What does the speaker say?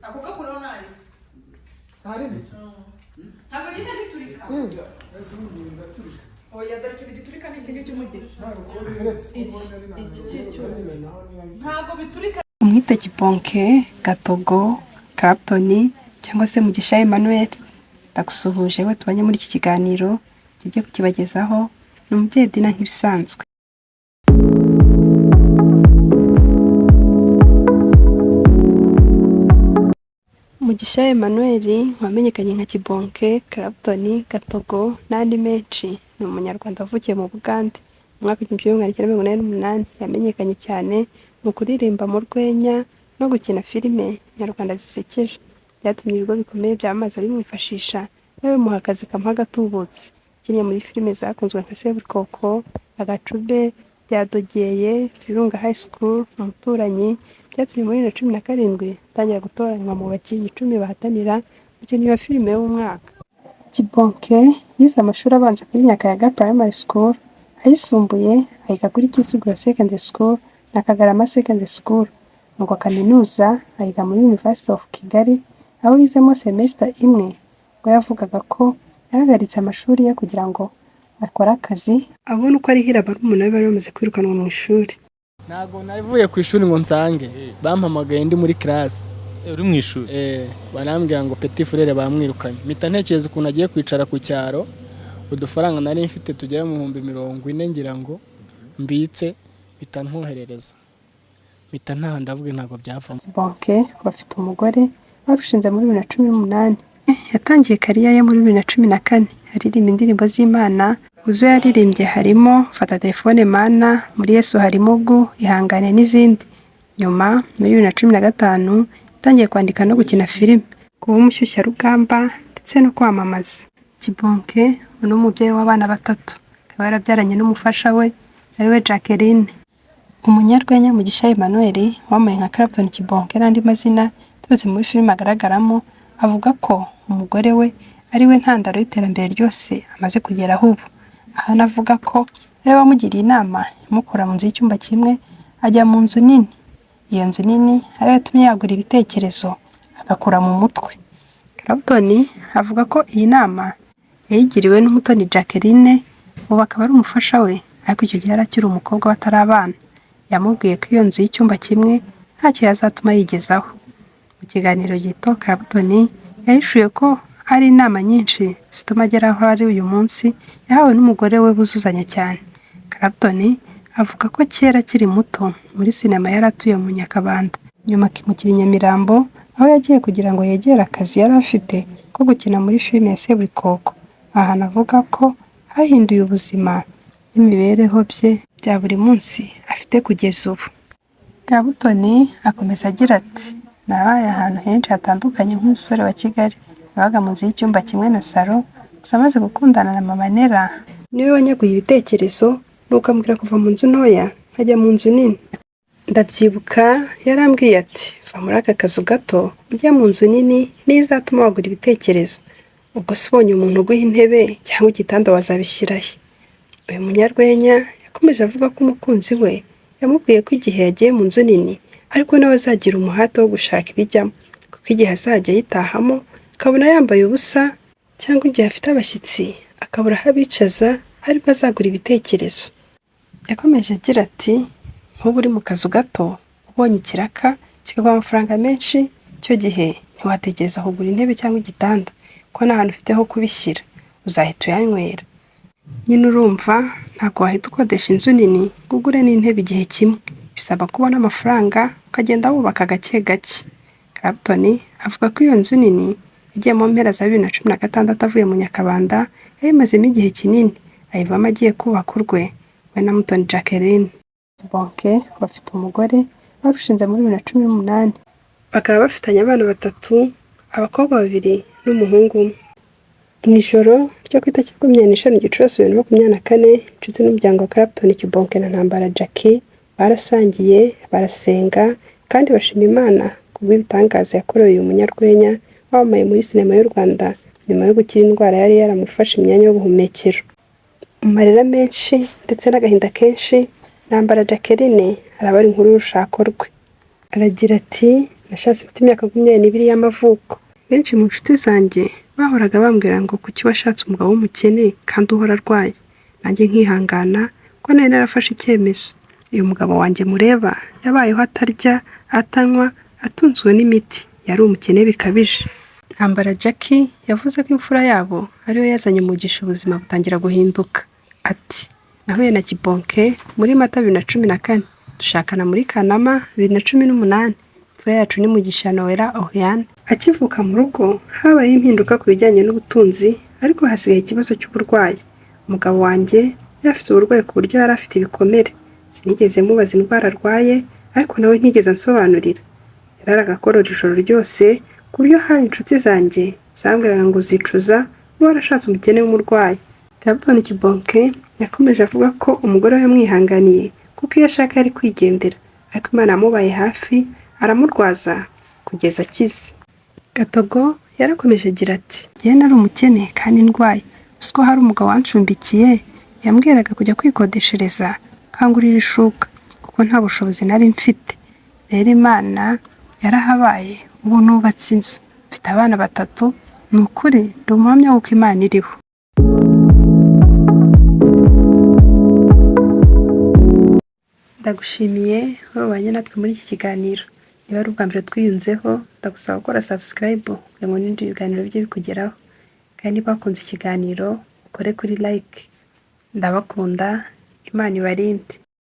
ako gakuraho ntari ntari biki ntabwo gihita giturika ese ubundi ndaturika oya dore ikintu giturika ni iki ngiki umugira ntabwo biturika. Umwite Kibonke, Gatogo, Clapton cyangwa se Mugisha Emmanuel, ndagusuhuje we tubanye muri iki kiganiro kijye kukibagezaho. Ni umubyeyi Dina nk'ibisanzwe. Mugisha Emmanuel wamenyekanye nka Kibonke, Clapton, Gatogo n'andi menshi, ni umunyarwanda wavukiye mu Bugande mu mwaka w'1988. Yamenyekanye cyane mu kuririmba mu rwenya no gukina filime nyarwanda zisekeje, byatumye ibigo bikomeye byamaze bimwifashisha bimuha akazi kamuha gatubutse. Yakiniye muri filime zakunzwe nka Seburikoko, Agacube, Byadogeye, Virunga High School, Umuturanyi, byatumye muri 2017 atangira gutoranywa mu bakinnyi 10 bahatanira umukinnyi wa filime w'umwaka. Kibonke yize amashuri abanza kuri Nyakayaga Primary School, ayisumbuye ayiga kuri Kiziguro Secondary School na Kagarama Secondary School. Ngo kaminuza ayiga muri University of Kigali, aho yizemo semester imwe. Ngo yavugaga ko yahagaritse amashuri ye kugira ngo akore akazi abone uko arihira barumuna bari bamaze kwirukanwa mu ishuri. Ntago navuye ku ishuri ngo nsange, bampamagaye ndi muri class. Uri mu ishuri? Barambwira ngo petit frère bamwirukanye. Mpita ntekereza ukuntu agiye kwicara ku cyaro, udufaranga nari mfite tugera mu 40 ngira ngo mbitse bitantoherereza. Mpita ndavuga ntago byavamo. Kibonke bafite umugore barushinze muri 2018. Yatangiye kariya ye muri 2014 aririmba indirimbo z'Imana. Uzo yaririmbye harimo Fata Telefone Mana, Muri Yesu harimo Ubwo, Ihangane n'izindi. Nyuma muri 2015 yatangiye kwandika no gukina filime, kuba umushyushya rugamba ndetse no kwamamaza. Kibonke ni umubyeyi w'abana 3, akaba yarabyaranye n'umufasha we ariwe Jacqueline. Umunyarwenya Mugisha Emmanuel wamaye nka Clapton, Kibonke n'andi mazina tubatse muri filime agaragaramo, avuga ko umugore we ari we ntandaro y'iterambere ryose amaze kugeraho ubu. Aha navuga ko ari wamugiriye inama imukura mu nzu y'icyumba kimwe ajya mu nzu nini. Iyo nzu nini ari yatumye yagura ibitekerezo agakura mu mutwe. Clapton avuga ko iyi nama yayigiriwe n'umutoni Jacqueline, ubu akaba ari umufasha we, ariko icyo gihe arakiri umukobwa batari abana. Yamubwiye ko iyo nzu y'icyumba kimwe ntacyo yazatuma yigezaho. Mu kiganiro gito Clapton yahishuye ko hari inama nyinshi zituma agera aho ari uyu munsi yahawe n'umugore we buzuzanya cyane. Clapton avuga ko kera akiri muto muri sinema yaratuye mu Nyakabanda, nyuma akimukira i Nyamirambo aho yagiye kugira ngo yegere akazi yari afite ko gukina muri filime ya Seburikoko. Aha navuga ko hahinduye ubuzima n'imibereho bye bya buri munsi afite kugeza ubu. Clapton akomeza agira ati, nabaye ahantu henshi hatandukanye nk'umusore wa Kigali, nabaga mu nzu y'icyumba kimwe na salo, gusa amaze gukundana na Mama Nera niwe wanyaguye ibitekerezo nuko ambwira kuva mu nzu ntoya nkajya mu nzu nini. Ndabyibuka yarambwiye ati, va muri aka kazu gato ujya mu nzu nini n'izatuma wagura ibitekerezo. Ubwo se ubonye umuntu uguha intebe cyangwa igitanda wazabishyirahe? Uyu munyarwenya yakomeje avuga ko umukunzi we yamubwiye ko igihe yagiye mu nzu nini ariko nawe azagira umuhate wo gushaka ibijyamo, kuko igihe azajya yitahamo akabona yambaye ubusa, cyangwa igihe afite abashyitsi akabura aho abicaza ariko azagura ibitekerezo. Yakomeje agira ati, nk'ubu uri mu kazu gato ubonye ikiraka kikagwa amafaranga menshi, icyo gihe ntiwategereza kugura intebe cyangwa igitanda, ko nta hantu ufite ho kubishyira, uzahita uyanywera. Nyine urumva ntabwo wahita ukodesha inzu nini ngo ugure n'intebe igihe kimwe, bisaba kubona amafaranga ukagenda wubaka gake gake. Clapton avuga ko iyo nzu nini yagiye mu mpera za 2016 avuye mu Nyakabanda, yayimazemo igihe kinini, ayivamo agiye kubaka urwe we na mutoni Jacqueline. Kibonke bafite umugore barushinze muri 2018, bakaba bafitanye abana 3, abakobwa 2 n'umuhungu umwe. Mu ijoro ryo ku itariki 25 Gicurasi 2024, inshuti n'umuryango wa Clapton, Kibonke na Ntambara Jackie barasangiye, barasenga kandi bashima Imana kubw'ibitangaza yakoreye uyu munyarwenya wamaye muri sinema y'u Rwanda nyuma yo gukira indwara yari yaramufashe imyanya y'ubuhumekero. Mu marira menshi ndetse n'agahinda kenshi, Ntambara Jacqueline arabara inkuru y'urushako rwe. Aragira ati, nashatse mfite imyaka 22 y'amavuko. Benshi mu nshuti zanjye bahoraga bambwira ngo kuki washatse umugabo w'umukene kandi uhora arwaye. Nanjye nkihangana ko nari narafashe icyemezo. Uyu mugabo wanjye mureba yabayeho atarya, atanywa, atunzwe n'imiti. Yari umukene bikabije. Ntambara Jackie yavuze ko imfura yabo ariyo yazanye umugisha ubuzima butangira guhinduka. Ati nahuye na Kibonke muri Mata 2014, dushakana muri Kanama 2018. Imfura yacu ni Mugisha Noella Oriane. Akivuka mu rugo habaye impinduka ku bijyanye n'ubutunzi, ariko hasigaye ikibazo cy'uburwayi. Umugabo wanjye yafite uburwayi ku buryo yari afite ibikomere. Sinigeze mubaza indwara arwaye, ariko nawe ntigeze ansobanurira. Yararaga akorora ijoro ryose, ku buryo hari inshuti zanjye zambwiraga ngo zicuza ngo warashatse umukene w'umurwayi. Clapton Kibonke yakomeje avuga ko umugore we yamwihanganiye kuko iyo ashaka yari kwigendera, ariko Imana yamubaye hafi aramurwaza kugeza akize. Gatogo yarakomeje agira ati njye nari umukene kandi ndwaye, uziko hari umugabo wancumbikiye yambwiraga kujya kwikodeshereza kangurira ishuka kuko nta bushobozi nari mfite. Rero Imana yarahabaye, ubu nubatse inzu, mfite abana 3. Ni ukuri ndi umuhamya w'uko Imana iriho. Ndagushimiye wabanye natwe muri iki kiganiro. Niba ari ubwa mbere twiyunzeho, ndagusaba gukora subscribe kugira ngo n'ibindi biganiro bye bikugeraho. Kandi niba wakunze ikiganiro ukore kuri like. Ndabakunda, Imana ibarinde.